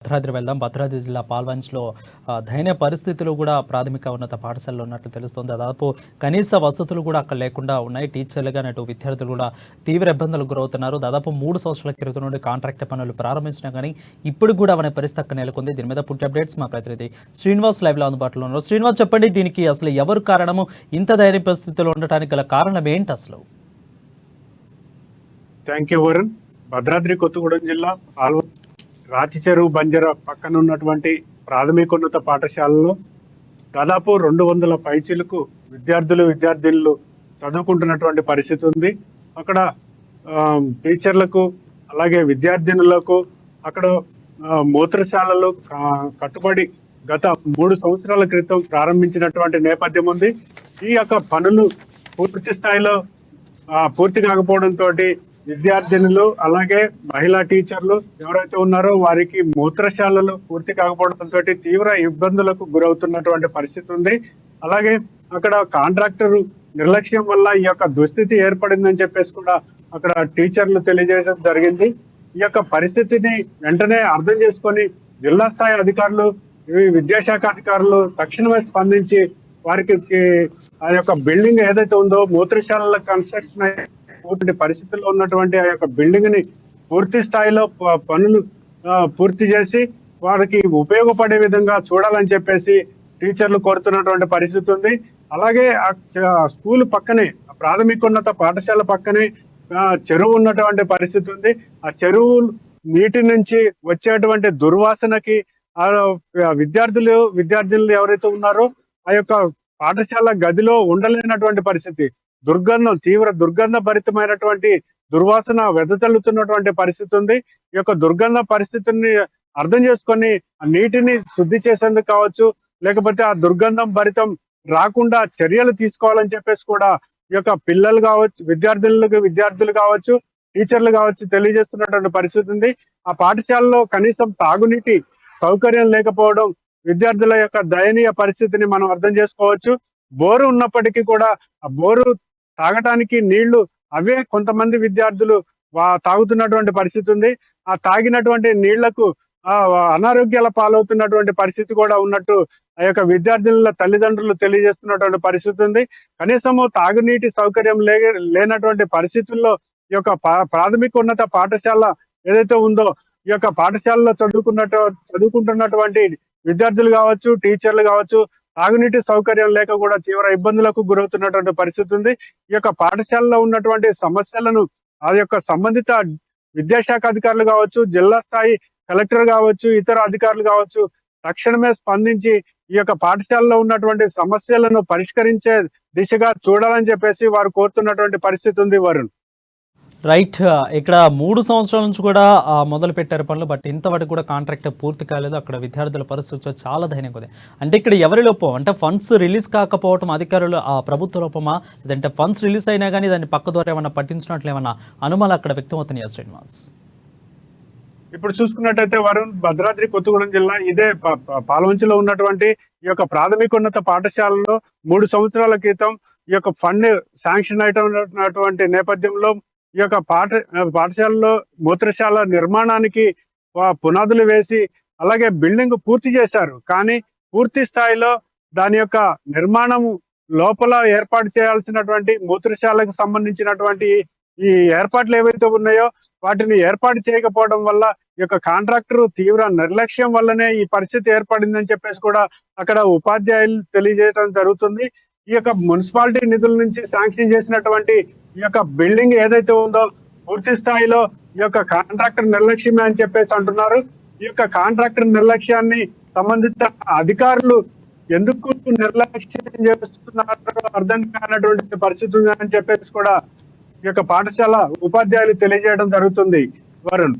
భద్రాద్రి వెళ్దాం. భద్రాద్రి జిల్లా పాల్వంచ్‌లో దయనీయ పరిస్థితులు కూడా ప్రాథమిక ఉన్నత పాఠశాలలో ఉన్నట్లు తెలుస్తోంది. దాదాపు కనీస వసతులు కూడా అక్కడ లేకుండా ఉన్నాయి. టీచర్లు గాని, అటు విద్యార్థులు కూడా తీవ్ర ఇబ్బందులకు గురవుతున్నారు. దాదాపు 3 సంవత్సరాల క్రితం నుండి కాంట్రాక్ట్ పనులు ప్రారంభించినా కానీ ఇప్పుడు కూడా అవనే పరిస్థితి అక్కడ నెలకొంది. దీని మీద పూర్తి అప్డేట్స్ మా ప్రతినిధి శ్రీనివాస్ లైవ్‌లో అందుబాటులో ఉన్నారు. శ్రీనివాస్, చెప్పండి, దీనికి అసలు ఎవరు కారణము? ఇంత దయనీయ పరిస్థితుల్లో ఉండటానికి గల కారణం ఏంటి అసలు? Thank you Varun. భద్రాద్రి కొత్తగూడెం జిల్లా రాచి చెరువు బంజర పక్కన ఉన్నటువంటి ప్రాథమికోన్నత పాఠశాలలో దాదాపు 200 పైచీలకు విద్యార్థినులు చదువుకుంటున్నటువంటి పరిస్థితి ఉంది. అక్కడ టీచర్లకు అలాగే విద్యార్థినులకు అక్కడ మూత్రశాలలు కట్టుబడి గత 3 సంవత్సరాల క్రితం ప్రారంభించినటువంటి నేపథ్యం ఉంది. ఈ యొక్క పనులు పూర్తి స్థాయిలో పూర్తి కాకపోవడంతో విద్యార్థినులు అలాగే మహిళా టీచర్లు ఎవరైతే ఉన్నారో వారికి మూత్రశాలలు పూర్తి కాకపోవడంతో తీవ్ర ఇబ్బందులకు గురవుతున్నటువంటి పరిస్థితి ఉంది. అలాగే అక్కడ కాంట్రాక్టర్ నిర్లక్ష్యం వల్ల ఈ యొక్క దుస్థితి ఏర్పడిందని చెప్పేసి కూడా అక్కడ టీచర్లు తెలియజేయడం జరిగింది. ఈ యొక్క పరిస్థితిని వెంటనే అర్థం చేసుకొని జిల్లా స్థాయి అధికారులు, విద్యాశాఖ అధికారులు తక్షణమే స్పందించి వారికి ఆ యొక్క బిల్డింగ్ ఏదైతే ఉందో మూత్రశాలల కన్స్ట్రక్షన్ పరిస్థితుల్లో ఉన్నటువంటి ఆ యొక్క బిల్డింగ్ ని పూర్తి స్థాయిలో పనులు పూర్తి చేసి వారికి ఉపయోగపడే విధంగా చూడాలని చెప్పేసి టీచర్లు కోరుతున్నటువంటి పరిస్థితి ఉంది. అలాగే స్కూల్ పక్కనే, ప్రాథమికోన్నత పాఠశాల పక్కనే చెరువు ఉన్నటువంటి పరిస్థితి ఉంది. ఆ చెరువు నీటి నుంచి వచ్చేటువంటి దుర్వాసనకి విద్యార్థులు ఎవరైతే ఉన్నారో ఆ యొక్క పాఠశాల గదిలో ఉండలేనటువంటి పరిస్థితి, తీవ్ర దుర్గంధ భరితమైనటువంటి దుర్వాసన వెదజల్లుతున్నటువంటి పరిస్థితి ఉంది. ఈ యొక్క దుర్గంధ పరిస్థితిని అర్థం చేసుకొని నీటిని శుద్ధి చేసేందుకు కావచ్చు, లేకపోతే ఆ దుర్గంధం భరితం రాకుండా చర్యలు తీసుకోవాలని చెప్పేసి కూడా ఈ యొక్క పిల్లలు కావచ్చు, విద్యార్థులు కావచ్చు, టీచర్లు కావచ్చు తెలియజేస్తున్నటువంటి పరిస్థితి ఉంది. ఆ పాఠశాలలో కనీసం తాగునీటి సౌకర్యం లేకపోవడం విద్యార్థుల యొక్క దయనీయ పరిస్థితిని మనం అర్థం చేసుకోవచ్చు. బోరు ఉన్నప్పటికీ కూడా ఆ బోరు తాగటానికి నీళ్లు అవే కొంతమంది విద్యార్థులు తాగుతున్నటువంటి పరిస్థితి ఉంది. ఆ తాగినటువంటి నీళ్లకు అనారోగ్యాల పాలవుతున్నటువంటి పరిస్థితి కూడా ఉన్నట్టు ఆ యొక్క విద్యార్థుల తల్లిదండ్రులు తెలియజేస్తున్నటువంటి పరిస్థితి ఉంది. కనీసము తాగునీటి సౌకర్యం లేనటువంటి పరిస్థితుల్లో ఈ యొక్క ప్రాథమికోన్నత పాఠశాల ఏదైతే ఉందో ఈ యొక్క పాఠశాలలో చదువుకుంటున్నటువంటి విద్యార్థులు కావచ్చు, టీచర్లు కావచ్చు తాగునీటి సౌకర్యం లేక కూడా తీవ్ర ఇబ్బందులకు గురవుతున్నటువంటి పరిస్థితి ఉంది. ఈ యొక్క పాఠశాలలో ఉన్నటువంటి సమస్యలను ఆ యొక్క సంబంధిత విద్యాశాఖ అధికారులు కావచ్చు, జిల్లా స్థాయి కలెక్టర్ కావచ్చు, ఇతర అధికారులు కావచ్చు తక్షణమే స్పందించి ఈ యొక్క పాఠశాలలో ఉన్నటువంటి సమస్యలను పరిష్కరించే దిశగా చూడాలని చెప్పేసి వారు కోరుతున్నటువంటి పరిస్థితి ఉంది వరుణ్. రైట్. ఇక్కడ 3 సంవత్సరాల నుంచి కూడా మొదలు పెట్టారు పనులు, బట్ ఇంతవరకు కూడా కాంట్రాక్ట్ పూర్తి కాలేదు. అక్కడ విద్యార్థుల పరిస్థితి చాలా దయనీయంగా ఉంది. అంటే ఇక్కడ ఎవరి లోపం? అంటే ఫండ్స్ రిలీజ్ కాకపోవటం అధికారులు ప్రభుత్వ లోపమా, లేదంటే ఫండ్స్ రిలీజ్ అయినా కానీ దాన్ని పక్క ద్వారా ఏమన్నా పట్టించినట్లు ఏమన్నా అనుమానాలు అక్కడ వ్యక్తమవుతున్నాయా శ్రీనివాస్? ఇప్పుడు చూసుకున్నట్టయితే వరుణ్, భద్రాద్రి కొత్తగూడెం జిల్లా ఇదే పాల్వంచలో ఉన్నటువంటి ఈ యొక్క ప్రాథమికోన్నత పాఠశాలలో 3 సంవత్సరాల క్రితం ఈ యొక్క ఫండ్ శాంక్షన్ అయినటువంటి నేపథ్యంలో ఈ యొక్క పాఠశాలలో మూత్రశాల నిర్మాణానికి పునాదులు వేసి అలాగే బిల్డింగ్ పూర్తి చేశారు. కానీ పూర్తి స్థాయిలో దాని యొక్క నిర్మాణము లోపల ఏర్పాటు చేయాల్సినటువంటి మూత్రశాలకు సంబంధించినటువంటి ఈ ఏర్పాట్లు ఏవైతే ఉన్నాయో వాటిని ఏర్పాటు చేయకపోవడం వల్ల ఈ యొక్క కాంట్రాక్టర్ తీవ్ర నిర్లక్ష్యం వల్లనే ఈ పరిస్థితి ఏర్పడిందని చెప్పేసి కూడా అక్కడ ఉపాధ్యాయులు తెలియజేయడం జరుగుతుంది. ఈ యొక్క మున్సిపాలిటీ నిధుల నుంచి శాంక్షన్ చేసినటువంటి ఈ యొక్క బిల్డింగ్ ఏదైతే ఉందో పూర్తి స్థాయిలో ఈ యొక్క కాంట్రాక్టర్ నిర్లక్ష్యమే అని చెప్పేసి అంటున్నారు. ఈ యొక్క కాంట్రాక్టర్ నిర్లక్ష్యాన్ని సంబంధిత అధికారులు ఎందుకు నిర్లక్ష్యం చేస్తున్నారో అర్థం కానటువంటి పరిస్థితి ఉందని చెప్పేసి కూడా ఈ యొక్క పాఠశాల ఉపాధ్యాయులు తెలియజేయడం జరుగుతుంది వరుణ్.